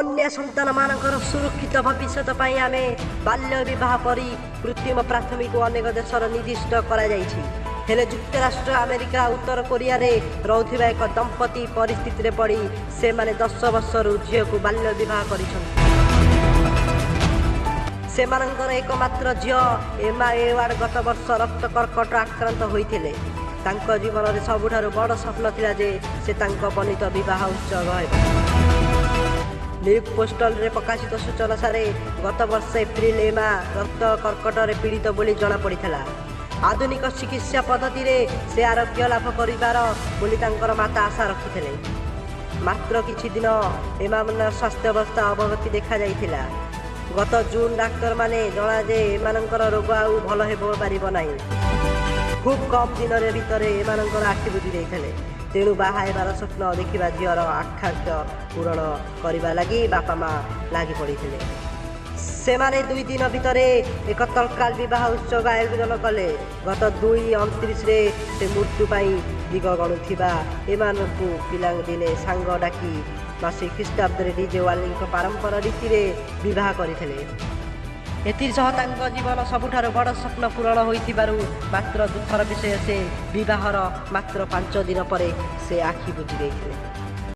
कन्या संतान मानकर सुरक्षित भविष्य पाई आमे बाल्य विवाह परी कृत्रिम प्राथमिक अनेक देशर निर्दिष्ट करा जाइछि। हेले युक्तराष्ट्र अमेरिका उत्तर कोरिया रे रहुथिबा एक दंपति परिस्थिति रे पड़ी से माने 10 वर्षर झील को बाल्य विवाह करिछन्। सेमानंकर एकमात्र झील एमा एवार्ड गत वर्ष रक्त कर्कट आक्रांत होइथिले। तांको जीवन रे सबुठारु बड़ स्वप्न थिला जे से तांको बनित विवाह उत्सव हेबो। न्यूयॉर्क पोस्टल रे प्रकाशित सूचना सारे गत वर्ष एप्रिल एमा रक्त कर्कट रे पीड़ित बोली जना पड़िथिला। आधुनिक चिकित्सा पद्धति रे से आरोग्य लाभ करिबार बोली तांकर माता आशा रखिथिले। मात्र किछि दिन एमानर स्वास्थ्य अवस्था अवगति देखा जाइथिला। गत जून डाक्तर माने जना जे एमानकर रोग आउ भल हेबो पारिबो नाही। खूब कम दिन भितर एमानकर आखि बुझी देइथिले। तेणु बाहा हेबार स्वप्न देखिबा झीवर आकांक्षा पूरण करबा लागि बापा माँ लागि पड़िथिले। सेमाने 2 दिन भितर एक तत्काल विवाह उत्सव आयोजन कले। गत 2/29 रे से मृत्यु पाई दिग गणुथिबा एमानकु पिला दिने सांग डाकी मासी ख्रीष्टाब्द डीजे वाली पारंपर रीति रे विवाह करथिले। एथिसह तांको जीवन सबुठार बड़ स्वप्न पूरण होइथिबारु मात्र दुखर विषय से विवाहर मात्र 5 दिन परे से आखि बुझी देइथिले।